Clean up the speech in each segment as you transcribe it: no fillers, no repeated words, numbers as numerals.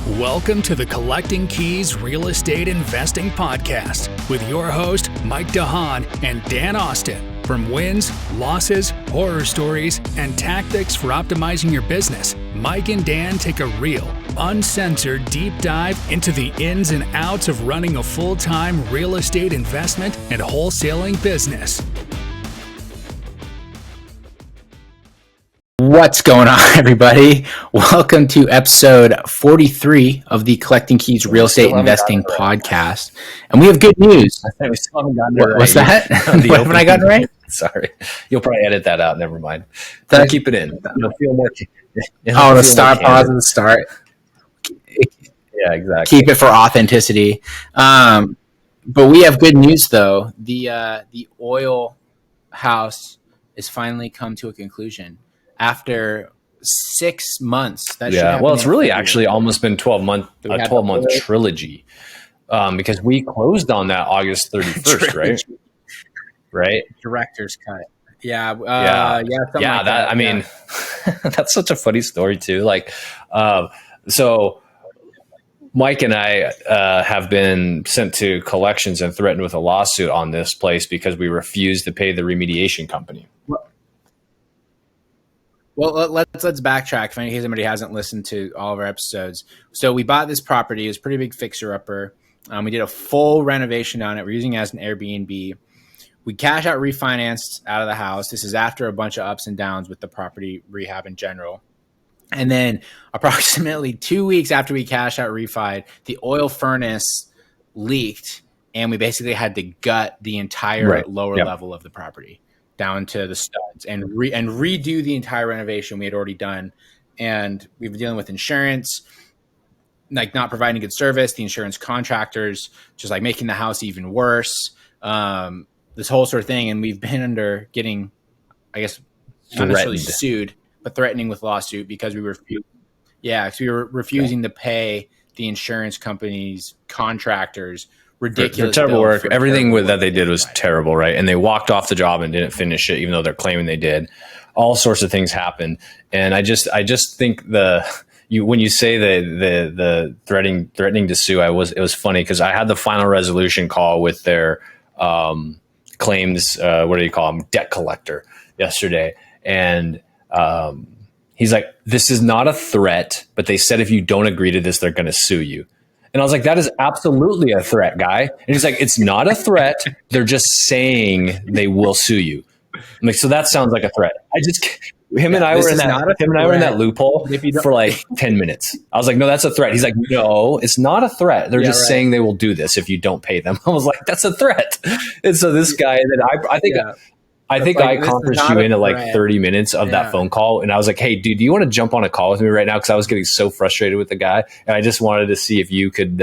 Welcome to the Collecting Keys Real Estate Investing Podcast with your host, Mike DeHaan and Dan Austin. From wins, losses, horror stories, and tactics for optimizing your business, Mike and Dan take a real, uncensored deep dive into the ins and outs of running a full-time real estate investment and wholesaling business. What's going on, everybody? Welcome to episode 43 of the Collecting Keys Real Estate Investing Podcast. And we have good news. We still haven't gotten it right. What's that? What haven't I gotten right? Sorry. You'll probably edit that out. Never mind. Keep it in. You'll feel more. The start, pause, and start. Yeah, exactly. Keep it for authenticity. But we have good news, though. The Oil House has finally come to a conclusion. After 6 months, it's really actually almost been 12-month trilogy, because we closed on that August 31st, right? Director's cut. That's such a funny story too. So Mike and I have been sent to collections and threatened with a lawsuit on this place because we refused to pay the remediation company. Well, let's backtrack in case anybody hasn't listened to all of our episodes. So we bought this property. It was a pretty big fixer-upper. We did a full renovation on it. We're using it as an Airbnb. We cash out refinanced out of the house. This is after a bunch of ups and downs with the property rehab in general. And then approximately 2 weeks after we cash out refied, the oil furnace leaked, and we basically had to gut the entire lower level of the property down to the studs and redo the entire renovation we had already done. And we were dealing with insurance, not providing good service, the insurance contractors, just making the house even worse. This whole sort of thing. And we've been getting, I guess, not necessarily sued, but threatening with lawsuit because we were refusing to pay the insurance company's contractors ridiculous. For terrible work. Everything that they did was terrible, right? And they walked off the job and didn't finish it, even though they're claiming they did. All sorts of things happened. And I just think when you say the threatening to sue, it was funny because I had the final resolution call with their claims, what do you call them, debt collector yesterday. And he's like, this is not a threat, but they said if you don't agree to this, they're going to sue you. And I was like, that is absolutely a threat, guy. And he's like, it's not a threat. They're just saying they will sue you. I'm like, so that sounds like a threat. Him and I were in that loophole for 10 minutes. I was like, no, that's a threat. He's like, no, it's not a threat. They're just saying they will do this if you don't pay them. I was like, that's a threat. And so this guy, I think I conferenced you into 30 minutes of that phone call. And I was like, hey, dude, do you want to jump on a call with me right now? Because I was getting so frustrated with the guy. And I just wanted to see if you could,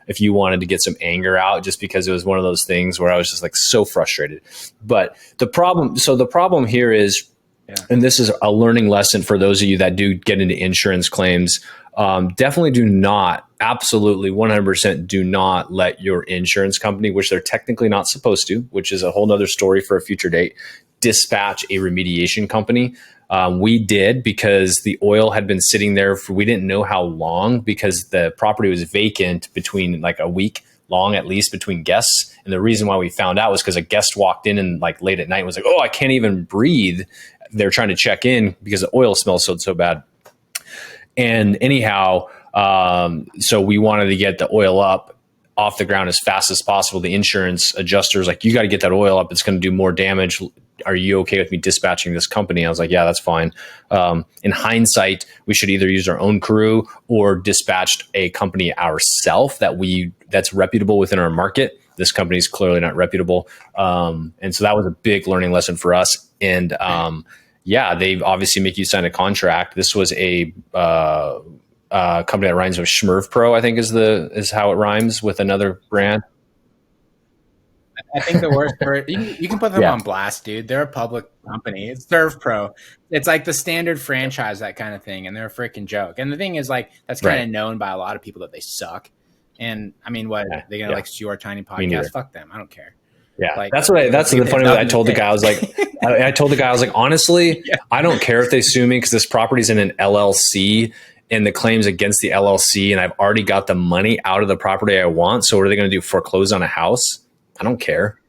if you wanted to get some anger out, just because it was one of those things where I was just so frustrated. But the problem here is, and this is a learning lesson for those of you that do get into insurance claims, definitely do not, absolutely 100% do not let your insurance company, which they're technically not supposed to, which is a whole nother story for a future date, dispatch a remediation company. We did because the oil had been sitting there for, we didn't know how long, because the property was vacant between a week long, at least, between guests. And the reason why we found out was because a guest walked in and late at night and was like, oh, I can't even breathe. They're trying to check in because the oil smells so bad. And anyhow, so we wanted to get the oil up off the ground as fast as possible. The insurance adjuster's like, you got to get that oil up. It's going to do more damage. Are you okay with me dispatching this company? I was like, yeah, that's fine. In hindsight, we should either use our own crew or dispatched a company ourselves that's reputable within our market. This company is clearly not reputable. And so that was a big learning lesson for us. And they obviously make you sign a contract. This was a company that rhymes with Schmerv Pro, I think is how it rhymes with another brand. I think the worst part, you can put them on blast, dude. They're a public company. It's Serve Pro. It's the standard franchise, that kind of thing. And they're a freaking joke. And the thing is that's kind of known by a lot of people that they suck. And I mean, what they're going to sue our tiny podcast? Fuck them. I don't care. Yeah, that's the funny way I told the guy. I was like, honestly, I don't care if they sue me because this property's in an LLC and the claims against the LLC, and I've already got the money out of the property I want. So what are they going to do? Foreclose on a house? I don't care.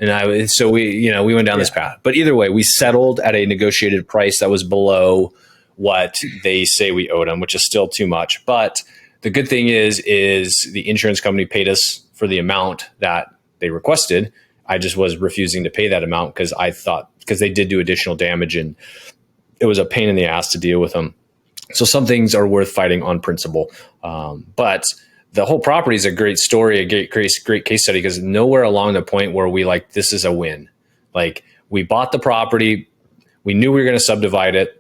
And so we went down this path. But either way, we settled at a negotiated price that was below what they say we owed them, which is still too much. But the good thing is the insurance company paid us for the amount that they requested. I just was refusing to pay that amount because they did do additional damage, and it was a pain in the ass to deal with them. So some things are worth fighting on principle. But the whole property is a great story, a great case study, because nowhere along the point where we like, this is a win. Like, we bought the property, we knew we were going to subdivide it.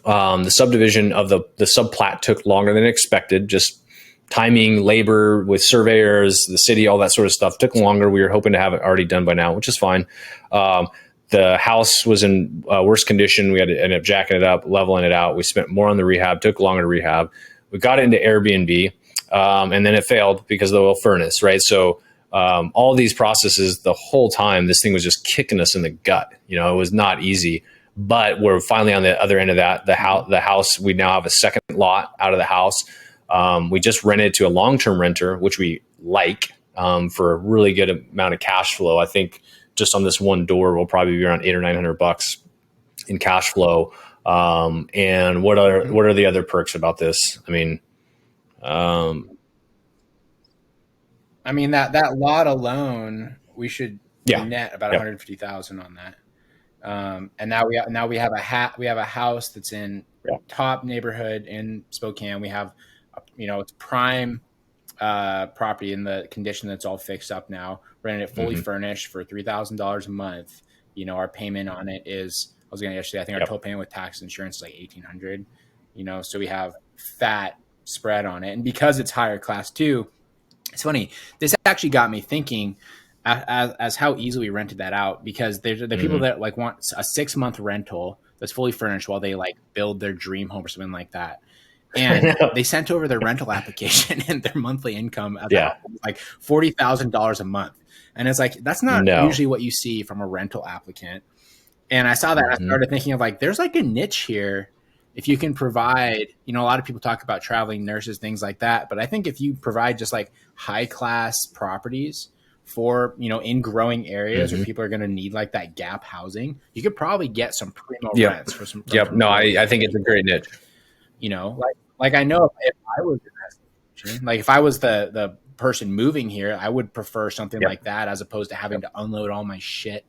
The subdivision of the subplat took longer than expected. Just timing, labor with surveyors, the city, all that sort of stuff took longer. We were hoping to have it already done by now, which is fine. The house was in worse condition. We had to end up jacking it up, leveling it out. We spent more on the rehab, took longer to rehab. We got it into Airbnb, and then it failed because of the oil furnace, right? So all these processes, the whole time, this thing was just kicking us in the gut. It was not easy. But we're finally on the other end of that. The house, we now have a second lot out of the house. We just rented to a long-term renter, which we like, for a really good amount of cash flow. I think just on this one door, we'll probably be around $800 or $900 in cash flow. And what are the other perks about this? I mean, that lot alone, we should net about 150,000 on that. And now we have a house that's in top neighborhood in Spokane. We have, it's prime property in the condition that's all fixed up now. Renting it fully furnished for $3,000 a month. Our payment on it is, I was going to yesterday, I think our total payment with tax and insurance is like $1,800. So we have fat spread on it, and because it's higher class too. It's funny. This actually got me thinking as how easily we rented that out, because there's people that like want a 6-month rental that's fully furnished while they like build their dream home or something like that. And they sent over their rental application, and their monthly income at like $40,000 a month. And it's like, that's not usually what you see from a rental applicant. And I saw that, I started thinking of like, there's like a niche here. If you can provide, a lot of people talk about traveling nurses, things like that. But I think if you provide just like high class properties for, in growing areas where people are going to need like that gap housing, you could probably get some primo rents for some. I think it's a great niche. Like I know if I was in that situation, like if I was the person moving here, I would prefer something like that as opposed to having to unload all my shit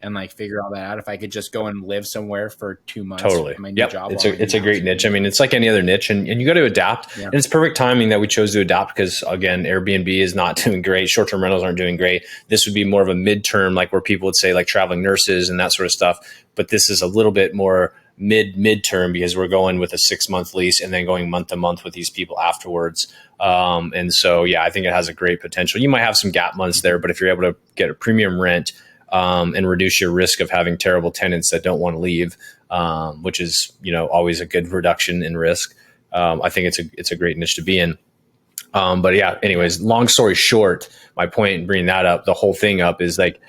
and like figure all that out. If I could just go and live somewhere for 2 months. Totally. My new job, it's a great niche. I mean, it's like any other niche, and you got to adapt. And it's perfect timing that we chose to adapt, because again, Airbnb is not doing great. Short-term rentals aren't doing great. This would be more of a midterm, like where people would say like traveling nurses and that sort of stuff. But this is a little bit more midterm, because we're going with a 6-month lease and then going month to month with these people afterwards. And so, I think it has a great potential. You might have some gap months there, but if you're able to get a premium rent, and reduce your risk of having terrible tenants that don't want to leave, which is, always a good reduction in risk. I think it's a great niche to be in. But anyways, long story short, my point in bringing that up, the whole thing up, is like,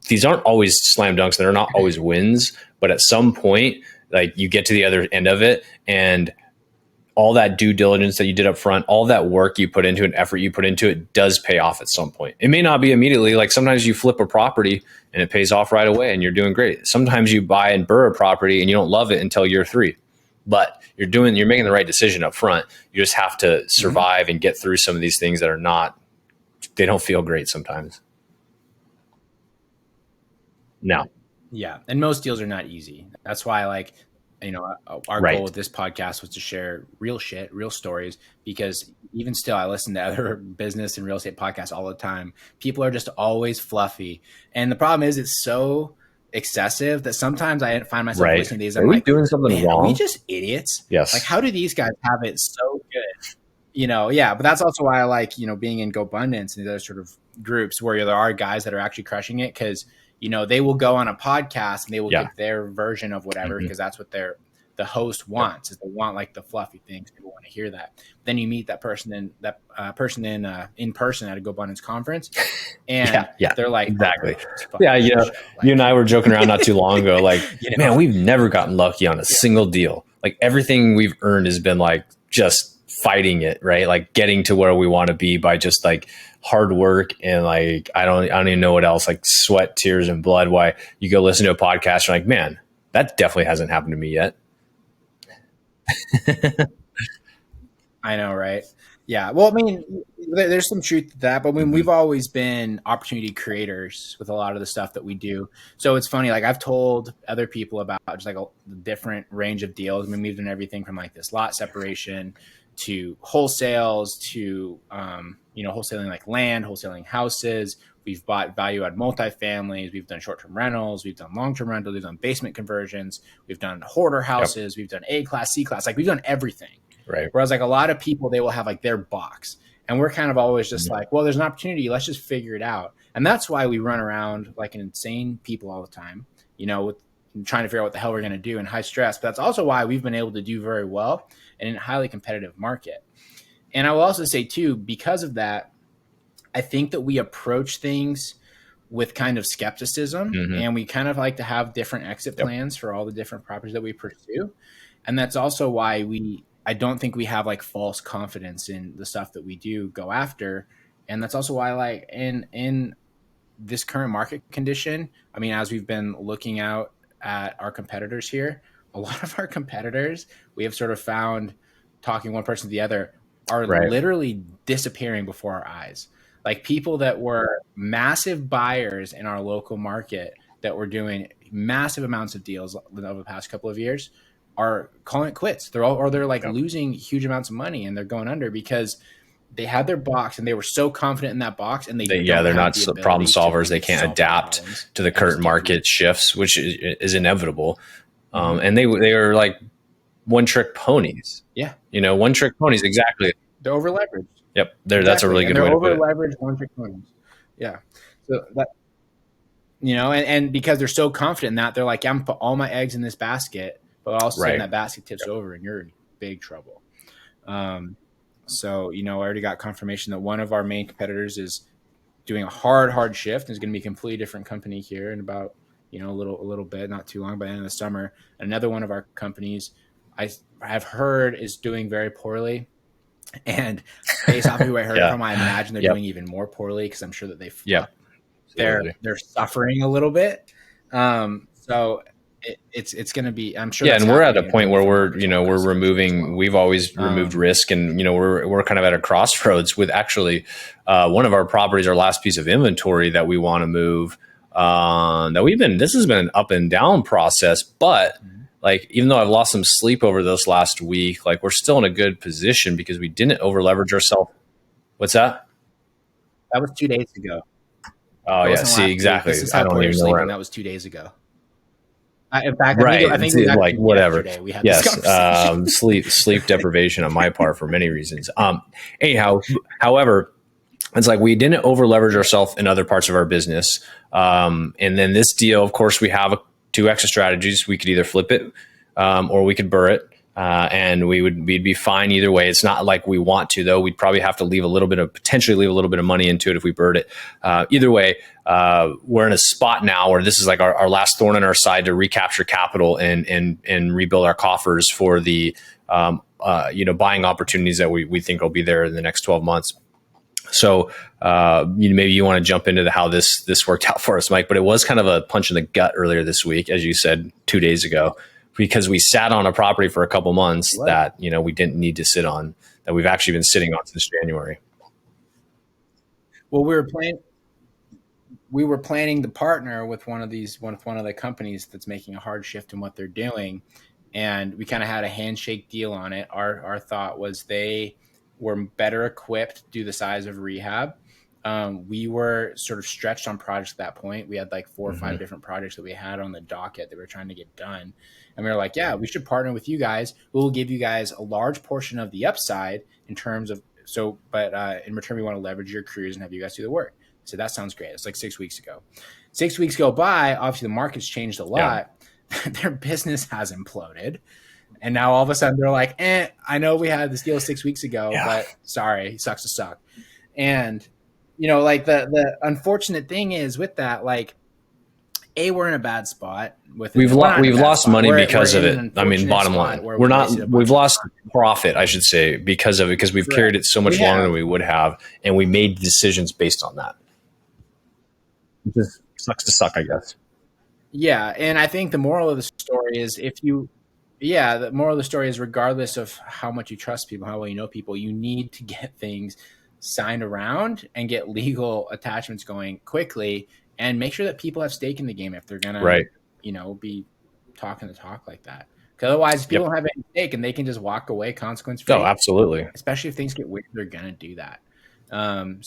these aren't always slam dunks. They're not always wins, but at some point, like, you get to the other end of it, and all that due diligence that you did up front, all that work you put into it, effort you put into it, does pay off at some point. It may not be immediately. Like, sometimes you flip a property and it pays off right away and you're doing great. Sometimes you buy and burr a property and you don't love it until year 3, but you're making the right decision up front. You just have to survive and get through some of these things that they don't feel great sometimes. No. Yeah. And most deals are not easy. That's why, like, our goal with this podcast was to share real shit, real stories, because even still, I listen to other business and real estate podcasts all the time. People are just always fluffy. And the problem is, it's so excessive that sometimes I find myself listening to these. I'm like, doing something wrong? Are we just idiots? Yes. Like, how do these guys have it so good? But that's also why I like, being in GoBundance and these other sort of groups where there are guys that are actually crushing it, because they will go on a podcast and they will give their version of whatever, because that's what the host wants, is they want like the fluffy things. People want to hear that. Then you meet that person in person at a GoBundance conference, and they're like, exactly. You and I were joking around not too long ago, like, man, we've never gotten lucky on a single deal. like everything we've earned has been like just fighting it, right? Like getting to where we want to be by just like hard work and like I don't even know what else, like sweat, tears, and blood. Why you go listen to a podcast, you're like, man, that definitely hasn't happened to me yet. I know, right? Yeah. Well, I mean, there's some truth to that, but I mean, we've always been opportunity creators with a lot of the stuff that we do. So it's funny. Like I've told other people about just like a different range of deals. I mean, we've done everything from like this lot separation to wholesales to, wholesaling like land, wholesaling houses. We've bought value add multifamilies. We've done short-term rentals. We've done long-term rentals. We've done basement conversions. We've done hoarder houses. We've done A class, C class. Like we've done everything. Right. Whereas like a lot of people, they will have like their box, and we're kind of always just like, well, there's an opportunity. Let's just figure it out. And that's why we run around like an insane people all the time, with trying to figure out what the hell we're going to do in high stress. But that's also why we've been able to do very well in a highly competitive market. And I will also say too, because of that, I think that we approach things with kind of skepticism, and we kind of like to have different exit plans for all the different properties that we pursue. And that's also why I don't think we have like false confidence in the stuff that we do go after. And that's also why like in this current market condition, I mean, as we've been looking out at our competitors here, a lot of our competitors we have sort of found, talking one person to the other, are literally disappearing before our eyes. Like people that were massive buyers in our local market that were doing massive amounts of deals over the past couple of years are calling it quits. They're losing huge amounts of money, and they're going under because they had their box and they were so confident in that box, and they're not problem solvers. They can't adapt to the current market shifts, which is inevitable. And they are like one trick ponies. Yeah. One trick ponies. Exactly. They're over leveraged. Yep. That's a really good way to put it. They're over leveraged one trick ponies. Yeah. So that, and because they're so confident in that, they're like, I'm going to put all my eggs in this basket. But all of a sudden that basket tips over and you're in big trouble. So, I already got confirmation that one of our main competitors is doing a hard shift. Is going to be a completely different company here in about, a little bit, not too long, by the end of the summer. Another one of our companies I have heard is doing very poorly. And based off of who I heard from, I imagine they're doing even more poorly because I'm sure that they're suffering a little bit. So it's going to be, I'm sure. Yeah. And we're at a point where we're removing, we've always removed risk, and, we're kind of at a crossroads with actually one of our properties, our last piece of inventory that we want to move, this has been an up and down process, but like, even though I've lost some sleep over this last week, like we're still in a good position because we didn't over leverage ourselves. What's that? That was 2 days ago. Oh yeah. See, exactly. I don't even know. That was 2 days ago. In fact, I think we like whatever. We had this sleep deprivation on my part for many reasons. Anyhow, however, it's like we didn't over leverage ourselves in other parts of our business. And then this deal, of course, we have two extra strategies. We could either flip it or we could burr it. And we'd be fine either way. It's not like we want to, though. We'd probably have to potentially leave a little bit of money into it if we burred it. Either way, we're in a spot now where this is like our last thorn in our side to recapture capital and rebuild our coffers for the buying opportunities that we think will be there in the next 12 months. So maybe you want to jump into how this worked out for us, Mike. But it was kind of a punch in the gut earlier this week, as you said 2 days ago, because we sat on a property for a couple months that we didn't need to sit on, that we've actually been sitting on since January. Well, we were planning to partner with one of the companies that's making a hard shift in what they're doing, and we kind of had a handshake deal on it. Our thought was they were better equipped to do the size of rehab. We were sort of stretched on projects at that point. We had like 4 or 5 different projects that we had on the docket that we were trying to get done. And we were like, yeah, we should partner with you guys. We'll give you guys a large portion of the upside in terms of, but in return, we want to leverage your crews and have you guys do the work. So that sounds great. It's like 6 weeks ago. 6 weeks go by. Obviously the market's changed a lot. Yeah. Their business has imploded. And now all of a sudden they're like, I know we had this deal 6 weeks ago, but sorry, sucks to suck. And, like the unfortunate thing is with that, like we're in a bad spot with it. We've lost money because of it. I mean, bottom line, we've lost profit, I should say, because of it, because we've carried it so much longer than we would have, and we made decisions based on that. It just sucks to suck, I guess. Yeah, and I think the moral of the story is the moral of the story is regardless of how much you trust people, how well you know people, you need to get things signed around and get legal attachments going quickly, and make sure that people have stake in the game if they're gonna, be talking the talk like that. Because otherwise, people don't have any stake and they can just walk away consequence free. Oh, absolutely. Especially if things get weird, they're gonna do that. And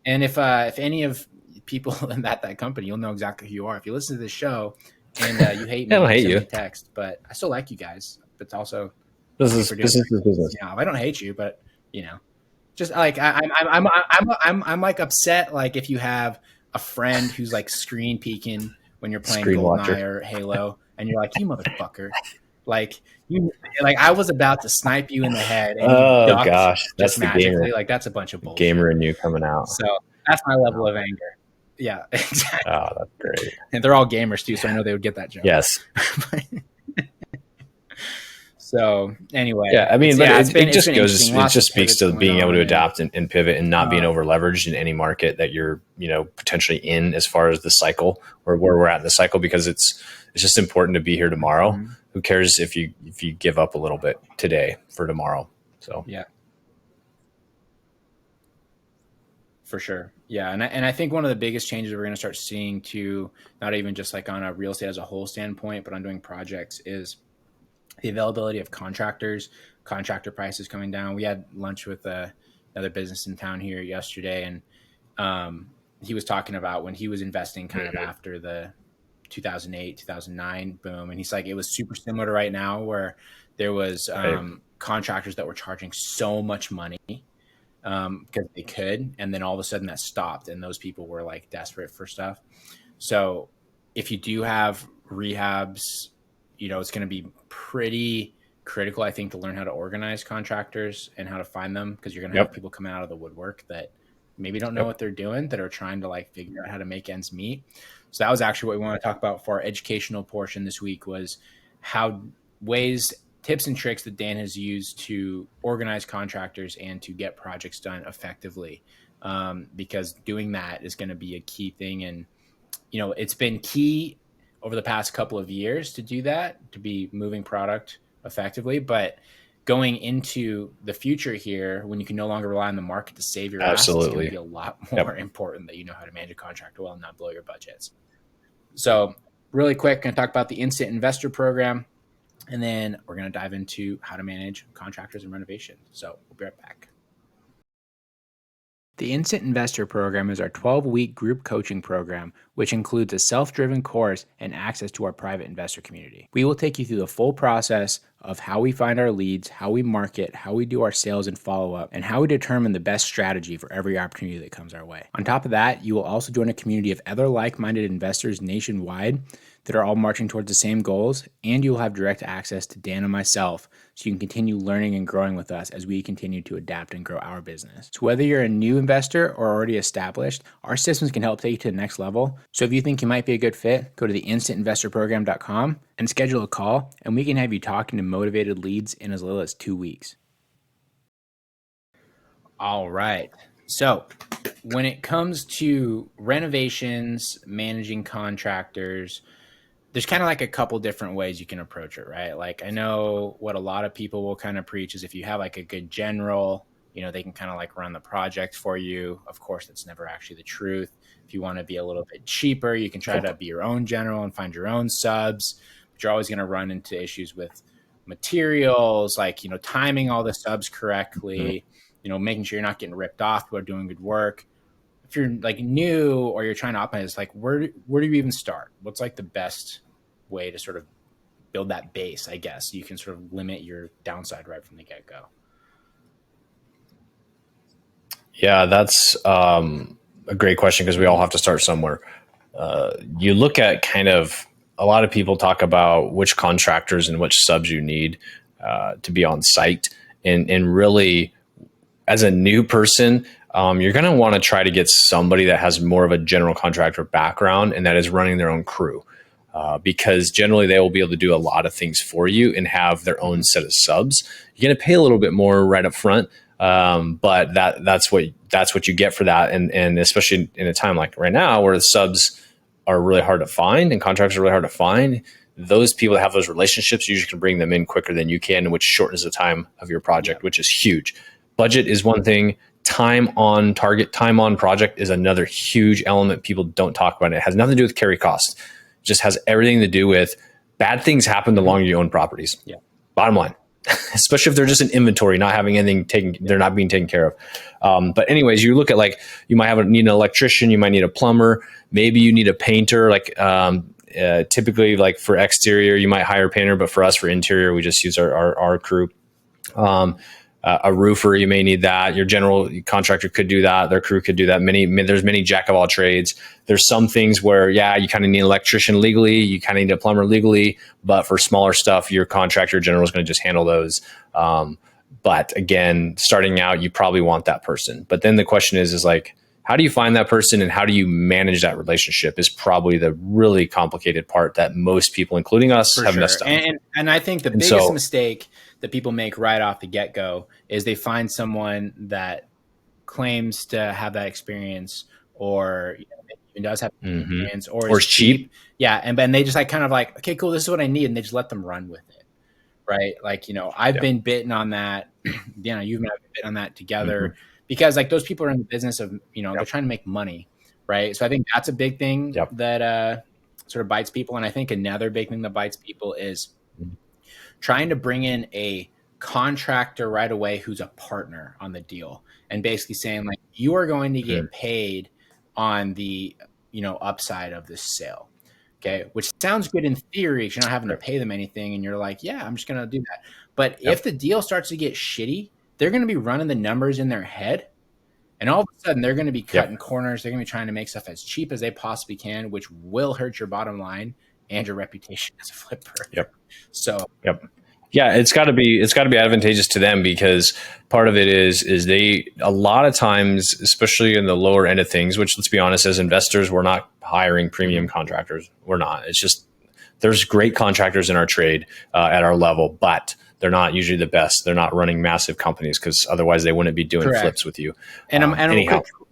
if any of people in that company, you'll know exactly who you are. If you listen to this show and you hate me, I don't hate you. Text, but I still like you guys. But it's also business is business. I don't hate you, but just like I'm like upset. Like if you have a friend who's like screen peeking when you're playing GoldenEye or Halo, and you're like, you motherfucker, like I was about to snipe you in the head. And oh gosh, that's the gamer. Like that's a bunch of bullshit. Gamer in you coming out. So that's my level of anger. Yeah, exactly. Oh, that's great. And they're all gamers too, so I know they would get that joke. Yes. So anyway, yeah, I mean, but it just speaks to being able to adapt and pivot and not being over leveraged in any market that you're, potentially in as far as the cycle or where we're at in the cycle, because it's just important to be here tomorrow. Mm-hmm. Who cares if you give up a little bit today for tomorrow? So yeah, for sure. Yeah, and I think one of the biggest changes we're going to start seeing too, not even just like on a real estate as a whole standpoint, but on doing projects, is the availability of contractors, contractor prices coming down. We had lunch with another business in town here yesterday, and he was talking about when he was investing kind of after the 2008, 2009 boom. And he's like, it was super similar to right now, where there was contractors that were charging so much money because they could. And then all of a sudden that stopped, and those people were like desperate for stuff. So if you do have rehabs, it's going to be pretty critical, I think, to learn how to organize contractors and how to find them, because you're going to have people coming out of the woodwork that maybe don't know what they're doing, that are trying to like figure out how to make ends meet. So that was actually what we want to talk about for our educational portion this week, was tips and tricks that Dan has used to organize contractors and to get projects done effectively. Because doing that is going to be a key thing. And, it's been key over the past couple of years to do that, to be moving product effectively. But going into the future here, when you can no longer rely on the market to save your assets, it's going to be a lot more important that you know how to manage a contractor well and not blow your budgets. So really quick, going to talk about the Instant Investor Program, and then we're going to dive into how to manage contractors and renovation. So we'll be right back. The Instant Investor Program is our 12-week group coaching program, which includes a self-driven course and access to our private investor community. We will take you through the full process of how we find our leads, how we market, how we do our sales and follow-up, and how we determine the best strategy for every opportunity that comes our way. On top of that, you will also join a community of other like-minded investors nationwide that are all marching towards the same goals, and you'll have direct access to Dan and myself, so you can continue learning and growing with us as we continue to adapt and grow our business. So whether you're a new investor or already established, our systems can help take you to the next level. So if you think you might be a good fit, go to theinstantinvestorprogram.com and schedule a call, and we can have you talking to motivated leads in as little as 2 weeks. All right. So when it comes to renovations, managing contractors, there's kind of like a couple different ways you can approach it, right? Like, I know what a lot of people will kind of preach is if you have like a good general, they can kind of like run the project for you. Of course, that's never actually the truth. If you want to be a little bit cheaper, you can try to be your own general and find your own subs, but you're always going to run into issues with materials, like, timing all the subs correctly, making sure you're not getting ripped off while doing good work. If you're like new or you're trying to optimize, like where do you even start? What's like the best way to sort of build that base, I guess? You can sort of limit your downside right from the get-go. Yeah, that's a great question, because we all have to start somewhere. You look at kind of, a lot of people talk about which contractors and which subs you need to be on site. And really as a new person, you're going to want to try to get somebody that has more of a general contractor background and that is running their own crew. Because generally they will be able to do a lot of things for you and have their own set of subs. You're going to pay a little bit more right up front, but that's what you get for that. And especially in a time like right now where the subs are really hard to find and contractors are really hard to find, those people that have those relationships usually can bring them in quicker than you can, which shortens the time of your project, which is huge. Budget is one thing. Time on target, time on project is another huge element people don't talk about. It has nothing to do with carry cost. Just has everything to do with bad things happen the longer you own properties. Yeah. Bottom line, especially if they're just an inventory, not having anything taken, they're not being taken care of. But anyways, you look at like, you might need an electrician, you might need a plumber, maybe you need a painter. Like typically like for exterior, you might hire a painter, but for us, for interior, we just use our crew. A roofer, you may need that. Your general contractor could do that. Their crew could do that. There's many jack of all trades. There's some things where, you kind of need an electrician legally. You kind of need a plumber legally. But for smaller stuff, your contractor general is going to just handle those. But again, starting out, you probably want that person. But then the question is like, how do you find that person and how do you manage that relationship is probably the really complicated part that most people, including us, have messed up. And I think the biggest mistake that people make right off the get-go is they find someone that claims to have that experience or even does have experience or is cheap. Yeah. And then they just like kind of like, okay, cool, this is what I need. And they just let them run with it. Right. Like, I've been bitten on that. You've been bitten on that together because like those people are in the business of, they're trying to make money. Right. So I think that's a big thing that sort of bites people. And I think another big thing that bites people is trying to bring in a contractor right away who's a partner on the deal and basically saying like, you are going to get paid on the, upside of this sale. Okay. Which sounds good in theory because you're not having to pay them anything. And you're like, yeah, I'm just going to do that. But if the deal starts to get shitty, they're going to be running the numbers in their head. And all of a sudden they're going to be cutting corners. They're going to be trying to make stuff as cheap as they possibly can, which will hurt your bottom line and your reputation as a flipper. So, yeah, it's got to be advantageous to them because part of it is they a lot of times, especially in the lower end of things, which let's be honest, as investors, we're not hiring premium contractors. We're not. It's just there's great contractors in our trade at our level, but they're not usually the best. They're not running massive companies because otherwise they wouldn't be doing flips with you. And I'm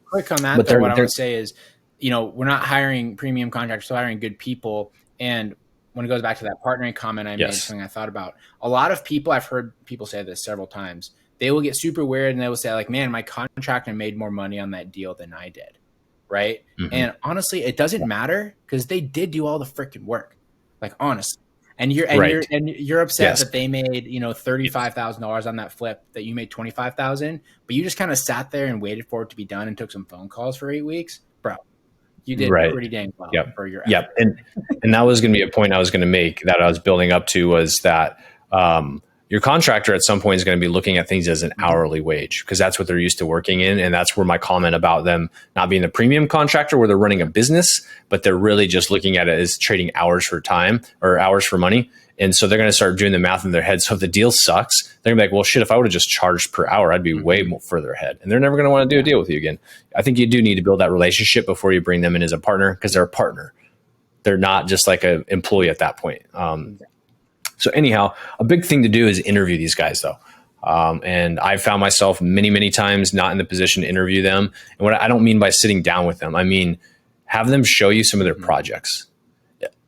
quick on that. But what I would say is, we're not hiring premium contractors, we're hiring good people. And when it goes back to that partnering comment I made, something I thought about, a lot of people, I've heard people say this several times, they will get super weird and they will say like, man, my contractor made more money on that deal than I did. Right. And honestly, it doesn't matter because they did do all the freaking work. Like, honestly. And you're upset that they made, $35,000 on that flip that you made $25,000, but you just kind of sat there and waited for it to be done and took some phone calls for 8 weeks, bro. You did pretty dang well for your effort. And that was going to be a point I was going to make that I was building up to was that your contractor at some point is going to be looking at things as an hourly wage because that's what they're used to working in. And that's where my comment about them not being a premium contractor where they're running a business, but they're really just looking at it as trading hours for time or hours for money. And so they're going to start doing the math in their head. So if the deal sucks, they're going to be like, well, shit, if I would have just charged per hour, I'd be way more further ahead. And they're never going to want to do a deal with you again. I think you do need to build that relationship before you bring them in as a partner because they're a partner. They're not just like an employee at that point. So anyhow, a big thing to do is interview these guys though. And I found myself many, many times not in the position to interview them. And what I don't mean by sitting down with them, I mean, have them show you some of their projects.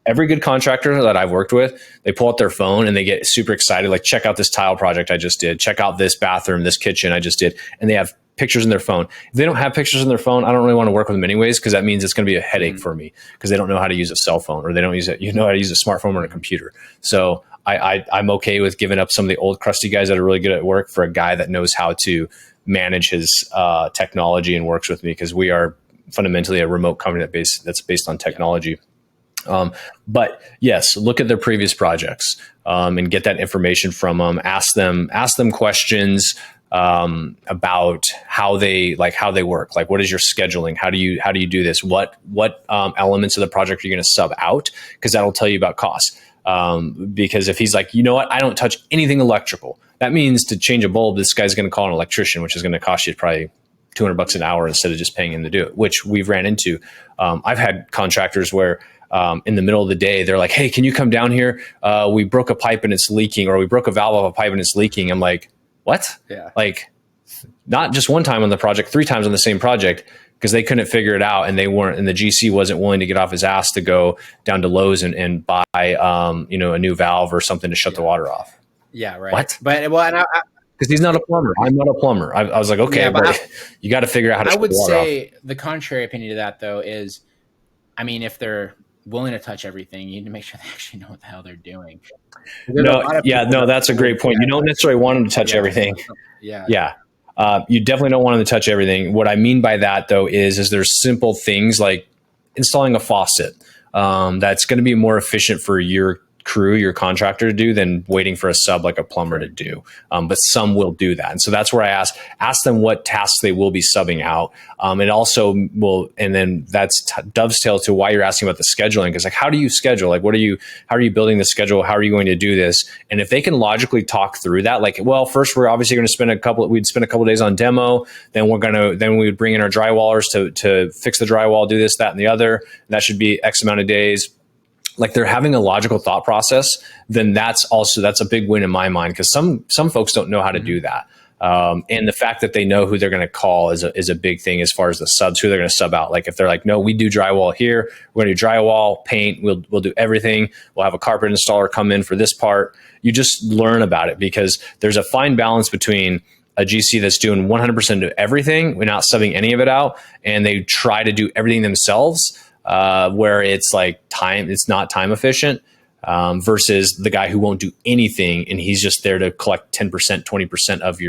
Every good contractor that I've worked with, they pull out their phone and they get super excited. Like, check out this tile project I just did. Check out this bathroom, this kitchen I just did. And they have pictures in their phone. If they don't have pictures in their phone, I don't really want to work with them anyways, because that means it's going to be a headache for me because they don't know how to use a cell phone or they don't use it. How to use a smartphone or a computer. So I'm okay with giving up some of the old crusty guys that are really good at work for a guy that knows how to manage his technology and works with me because we are fundamentally a remote company that's based on technology. But yes, look at their previous projects and get that information from them. Ask them questions about how they work. Like, what is your scheduling? How do you do this? What elements of the project are you going to sub out? Because that'll tell you about costs. Because if he's like, you know what, I don't touch anything electrical, that means to change a bulb, this guy's going to call an electrician, which is going to cost you probably $200 an hour instead of just paying him to do it, which we've ran into. I've had contractors where in the middle of the day, they're like, hey, can you come down here? We broke a pipe and it's leaking, or we broke a valve off a pipe and it's leaking. I'm like, what? Yeah. Like, not just one time on the project, 3 times on the same project, because they couldn't figure it out, and they weren't, and the GC wasn't willing to get off his ass to go down to Lowe's and buy, a new valve or something to shut the water off. Yeah. Right. What? But well, and because he's not a plumber. I'm not a plumber. I was like, okay, Yeah, but you got to figure out how to I shut would the water say off. the contrary opinion to that, though, is, I mean, if they're willing to touch everything, you need to make sure they actually know what the hell they're doing. That's a great point. You don't necessarily want them to touch everything. Yeah. You definitely don't want them to touch everything. What I mean by that, though, is there's simple things like installing a faucet. That's going to be more efficient for your crew, your contractor to do than waiting for a sub like a plumber to do. But some will do that. And so that's where I ask them what tasks they will be subbing out. It also will, and then that's dovetail to why you're asking about the scheduling. Because like, how do you schedule? Like, how are you building the schedule? How are you going to do this? And if they can logically talk through that, like, well, first we're obviously going to we'd spend a couple of days on demo. Then we would bring in our drywallers to fix the drywall, do this, that, and the other. And that should be X amount of days. Like they're having a logical thought process, then that's a big win in my mind, because some folks don't know how to do that. And the fact that they know who they're going to call is a big thing as far as the subs, who they're going to sub out. Like if they're like, no, we do drywall here, we're going to do drywall, paint, we'll do everything. We'll have a carpet installer come in for this part. You just learn about it, because there's a fine balance between a GC that's doing 100% of everything, we're not subbing any of it out, and they try to do everything themselves. Where it's like it's not time efficient, versus the guy who won't do anything and he's just there to collect 10%, 20% of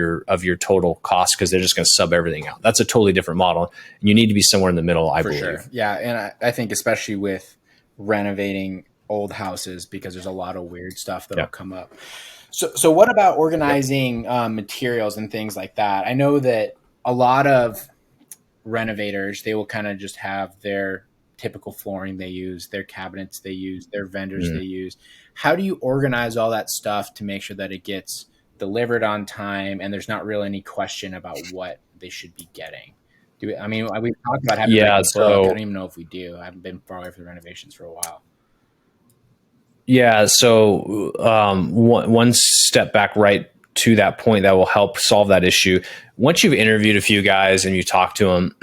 your total cost, because they're just going to sub everything out. That's a totally different model. And you need to be somewhere in the middle, I believe. Sure. Yeah. And I think especially with renovating old houses, because there's a lot of weird stuff that'll come up. So what about organizing materials and things like that? I know that a lot of renovators, they will kind of just have their typical flooring they use, their cabinets they use, their vendors they use. How do you organize all that stuff to make sure that it gets delivered on time and there's not really any question about what they should be getting? We've talked about having a book. I don't even know if we do. I haven't been far away from the renovations for a while. Yeah. So one step back right to that point that will help solve that issue. Once you've interviewed a few guys and you talk to them,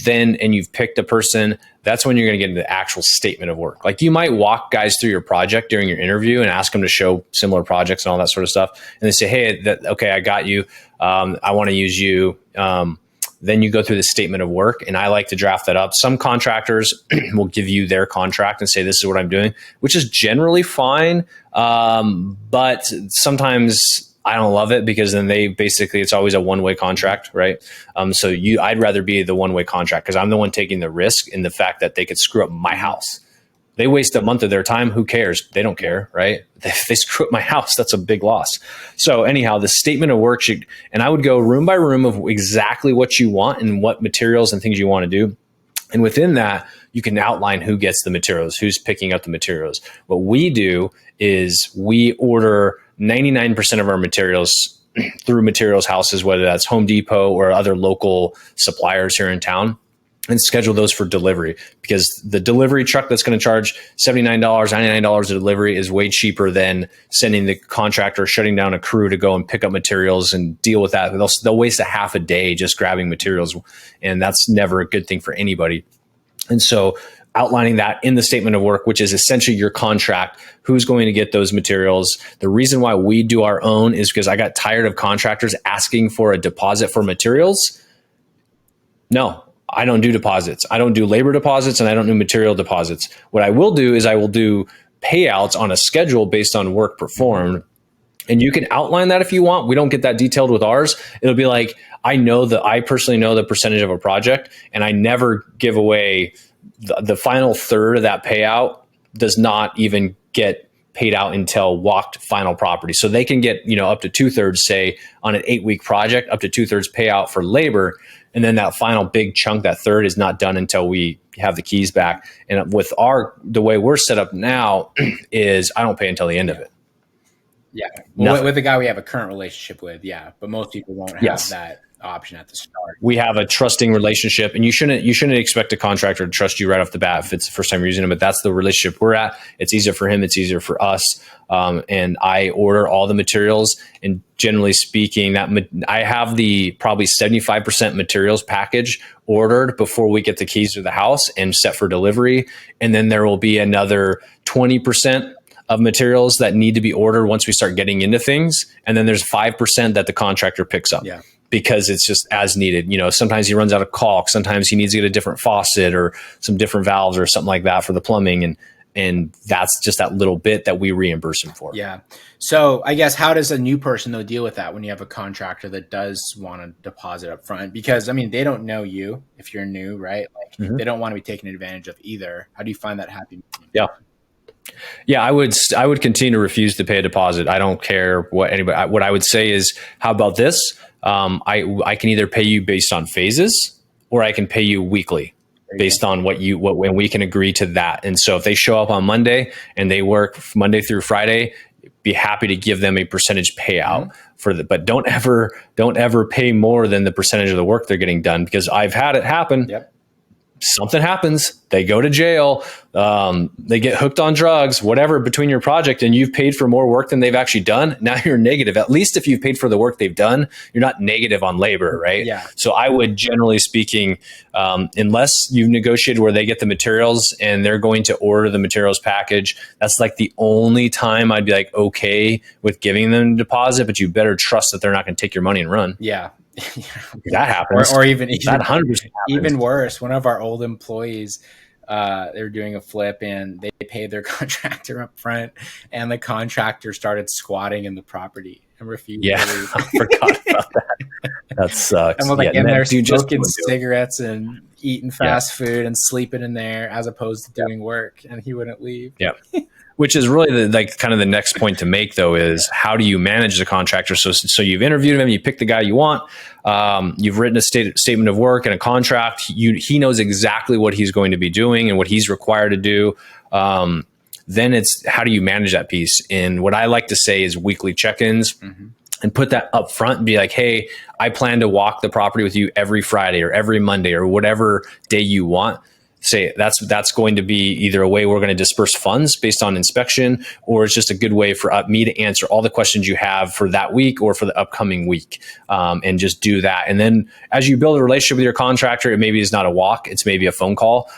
and you've picked a person, that's when you're going to get into the actual statement of work. Like you might walk guys through your project during your interview and ask them to show similar projects and all that sort of stuff. And they say, hey, okay, I got you. I want to use you. Then you go through the statement of work, and I like to draft that up. Some contractors will give you their contract and say, this is what I'm doing, which is generally fine. But sometimes I don't love it, because then it's always a one-way contract, right? I'd rather be the one-way contract, because I'm the one taking the risk in the fact that they could screw up my house. They waste a month of their time. Who cares? They don't care, right? If they screw up my house, that's a big loss. So anyhow, the statement of work and I would go room by room of exactly what you want and what materials and things you want to do. And within that, you can outline who gets the materials, who's picking up the materials. What we do is we order 99% of our materials through materials houses, whether that's Home Depot or other local suppliers here in town, and schedule those for delivery, because the delivery truck that's going to charge $79, $99 a delivery is way cheaper than sending the contractor, shutting down a crew to go and pick up materials and deal with that. They'll waste a half a day just grabbing materials, and that's never a good thing for anybody. And so outlining that in the statement of work, which is essentially your contract, who's going to get those materials. The reason why we do our own is because I got tired of contractors asking for a deposit for materials. No, I don't do deposits. I don't do labor deposits, and I don't do material deposits. What I will do is I will do payouts on a schedule based on work performed. And you can outline that if you want. We don't get that detailed with ours. It'll be like, I personally know the percentage of a project, and I never give away the final third of that payout does not even get paid out until walked final property. So they can get, up to 2/3, say on an 8-week project, up to 2/3 payout for labor. And then that final big chunk, that third, is not done until we have the keys back. And with the way we're set up now is I don't pay until the end of it. Yeah. Well, with the guy we have a current relationship with. Yeah. But most people won't have that option at the start. We have a trusting relationship, and you shouldn't expect a contractor to trust you right off the bat if it's the first time you're using them, but that's the relationship we're at. It's easier for him. It's easier for us. And I order all the materials, and generally speaking, I have the probably 75% materials package ordered before we get the keys to the house and set for delivery. And then there will be another 20% of materials that need to be ordered once we start getting into things. And then there's 5% that the contractor picks up. Yeah. Because it's just as needed. Sometimes he runs out of caulk. Sometimes he needs to get a different faucet or some different valves or something like that for the plumbing. And that's just that little bit that we reimburse him for. Yeah. So I guess how does a new person though deal with that when you have a contractor that does want to deposit up front? Because they don't know you if you're new, right? Like they don't want to be taken advantage of either. How do you find that happy? Yeah. Yeah, I would continue to refuse to pay a deposit. I don't care what anybody. What I would say is, how about this? I can either pay you based on phases, or I can pay you weekly based on when we can agree to that. And so if they show up on Monday and they work Monday through Friday, be happy to give them a percentage payout but don't ever pay more than the percentage of the work they're getting done, because I've had it happen. Yep. Something happens, they go to jail, they get hooked on drugs, whatever, between your project, and you've paid for more work than they've actually done. Now you're negative. At least if you've paid for the work they've done, you're not negative on labor, right? Yeah. So I would, generally speaking, unless you've negotiated where they get the materials and they're going to order the materials package, that's like the only time I'd be like, okay with giving them a deposit, but you better trust that they're not going to take your money and run. Yeah. That happens. Or even that 100% even worse. One of our old employees, they were doing a flip and they paid their contractor up front, and the contractor started squatting in the property and refused to leave. I forgot about that. That sucks. And in there smoking cigarettes and eating fast food and sleeping in there as opposed to doing work, and he wouldn't leave. Yeah. Which is really the next point to make, though, is how do you manage the contractor? So you've interviewed him, you pick the guy you want, you've written a statement of work and a contract. He knows exactly what he's going to be doing and what he's required to do. Then it's how do you manage that piece? And what I like to say is weekly check-ins. And put that up front and be like, hey, I plan to walk the property with you every Friday or every Monday or whatever day you want. Say that's going to be either a way we're going to disperse funds based on inspection, or it's just a good way for me to answer all the questions you have for that week or for the upcoming week, and just do that. And then as you build a relationship with your contractor, it maybe is not a walk, it's maybe a phone call.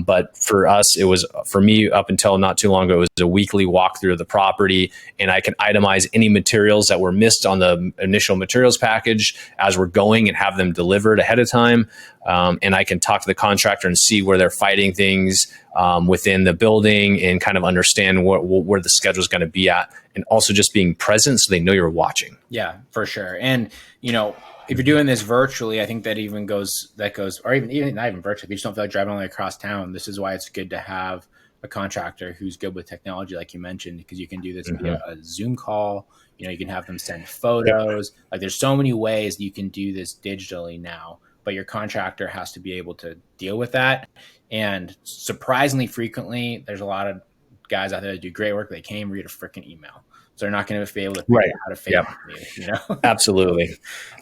But for us, for me up until not too long ago, it was a weekly walkthrough of the property, and I can itemize any materials that were missed on the initial materials package as we're going and have them delivered ahead of time. And I can talk to the contractor and see where they're fighting things within the building and kind of understand where the schedule is going to be at, and also just being present so they know you're watching. Yeah, for sure. And, if you're doing this virtually, I think that goes, or even not even virtually, if you just don't feel like driving all the way across town, this is why it's good to have a contractor who's good with technology, like you mentioned, because you can do this via a Zoom call. You can have them send photos. Like there's so many ways you can do this digitally now. But your contractor has to be able to deal with that. And surprisingly frequently, there's a lot of guys out there that do great work. They can't even read a freaking email. So they're not going to be able to figure out how to fake it, Absolutely.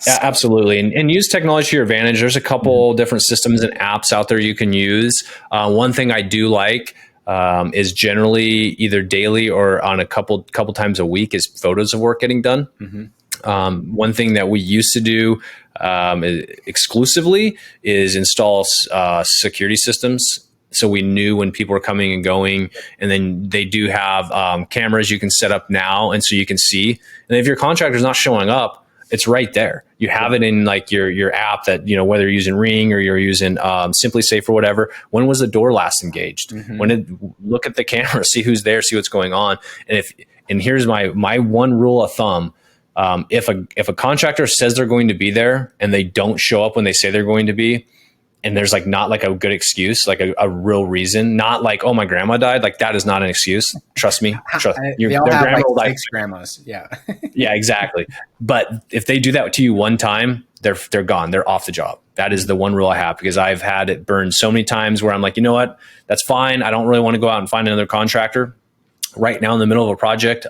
Yeah, absolutely. And use technology to your advantage. There's a couple different systems and apps out there you can use. One thing I do like is generally either daily or on a couple times a week is photos of work getting done. One thing that we used to do exclusively is install security systems. So we knew when people were coming and going, and then they do have cameras you can set up now. And so you can see, and if your contractor's not showing up, it's right there. You have it in like your app that, whether you're using Ring or you're using Simply Safe or whatever. When was the door last engaged? Look at the camera, see who's there, see what's going on. And here's my one rule of thumb. If a contractor says they're going to be there and they don't show up when they say they're going to be, and there's like not like a good excuse, like a real reason, not like, oh, my grandma died. Like that is not an excuse. Trust me. They all have like 6 grandmas. Yeah. Yeah, exactly. But if they do that to you one time, they're gone. They're off the job. That is the one rule I have, because I've had it burned so many times where I'm like, you know what? That's fine. I don't really want to go out and find another contractor right now in the middle of a project,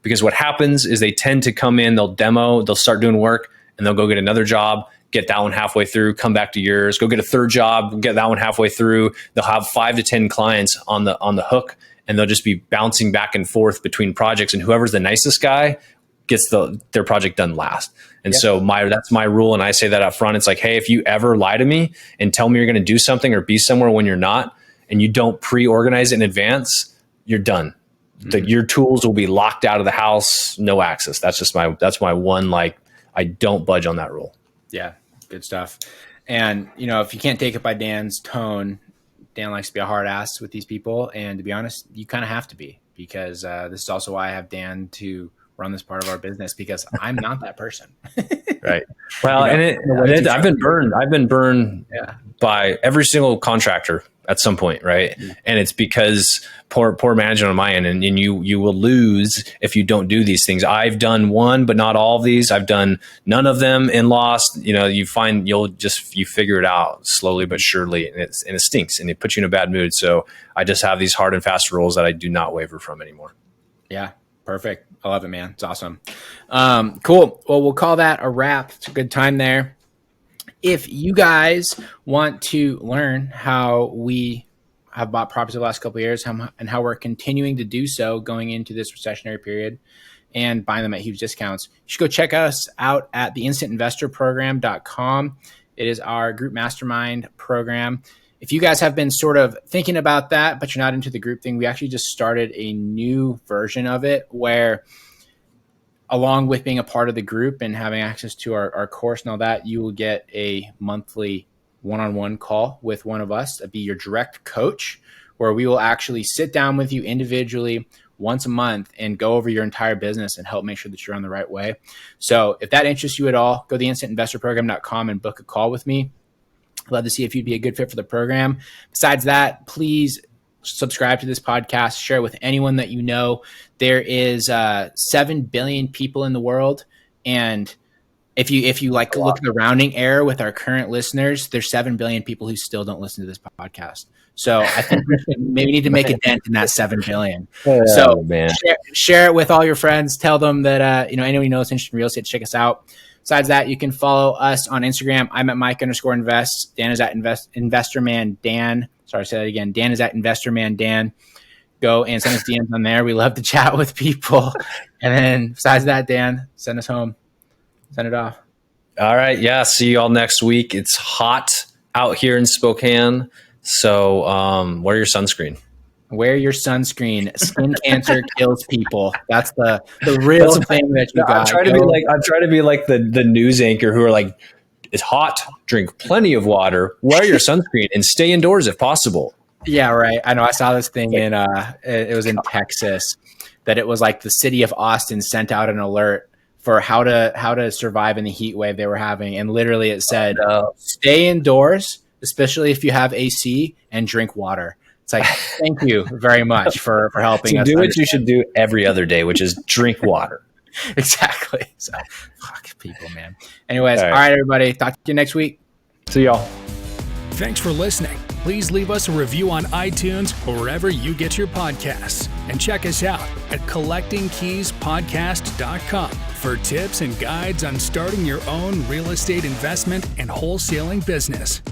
because what happens is they tend to come in, they'll demo, they'll start doing work, and they'll go get another job, get that one halfway through, come back to yours, go get a third job, get that one halfway through. They'll have 5 to 10 clients on the hook, and they'll just be bouncing back and forth between projects, and whoever's the nicest guy gets their project done last. And so that's my rule. And I say that up front. It's like, hey, if you ever lie to me and tell me you're going to do something or be somewhere when you're not, and you don't pre-organize it in advance, you're done. Your tools will be locked out of the house, no access. That's my one, like, I don't budge on that rule. Yeah. Good stuff. And, if you can't take it by Dan's tone, Dan likes to be a hard ass with these people. And to be honest, you kind of have to be, because this is also why I have Dan to run this part of our business, because I'm not that person. Right. Well, I've been burned by every single contractor at some point. Right. Mm-hmm. And it's because poor management on my end, and you will lose if you don't do these things. I've done one, but not all of these. I've done none of them and lost. You find you figure it out slowly but surely, and it stinks, and it puts you in a bad mood. So I just have these hard and fast rules that I do not waver from anymore. Yeah. Perfect. I love it, man. It's awesome. Cool. Well, we'll call that a wrap. It's a good time there. If you guys want to learn how we have bought properties the last couple of years, and how we're continuing to do so going into this recessionary period and buying them at huge discounts, you should go check us out at theinstantinvestorprogram.com. It is our group mastermind program. If you guys have been sort of thinking about that, but you're not into the group thing, we actually just started a new version of it where, along with being a part of the group and having access to our course and all that, you will get a monthly one-on-one call with one of us to be your direct coach, where we will actually sit down with you individually once a month and go over your entire business and help make sure that you're on the right way. So if that interests you at all, go to theinstantinvestorprogram.com and book a call with me. Love to see if you'd be a good fit for the program. Besides that, please subscribe to this podcast, share it with anyone that you know. There is 7 billion people in the world. And if you like look at the rounding error with our current listeners, there's 7 billion people who still don't listen to this podcast. So I think we maybe need to make a dent in that 7 billion. Share it with all your friends. Tell them that, anyone you know is interested in real estate, check us out. Besides that, you can follow us on Instagram. I'm at Mike_invest. Dan is at InvestorMan Dan. Sorry, say that again. Dan is at InvestorMan Dan. Go and send us DMs on there. We love to chat with people. And then besides that, Dan, send us home. Send it off. All right. Yeah. See you all next week. It's hot out here in Spokane. So wear your sunscreen. Wear your sunscreen. Skin cancer kills people. That's the real thing that you got. I'm trying to be like the news anchor who are like, it's hot, drink plenty of water, wear your sunscreen, and stay indoors if possible. Yeah, right. I know. I saw this thing it was in Texas, that it was like the city of Austin sent out an alert for how to survive in the heat wave they were having, and literally it said, stay indoors, especially if you have AC, and drink water. It's like, thank you very much for helping us. Do what you should do every other day, which is drink water. Exactly. So, fuck people, man. Anyways, all right, everybody. Talk to you next week. See y'all. Thanks for listening. Please leave us a review on iTunes or wherever you get your podcasts. And check us out at collectingkeyspodcast.com for tips and guides on starting your own real estate investment and wholesaling business.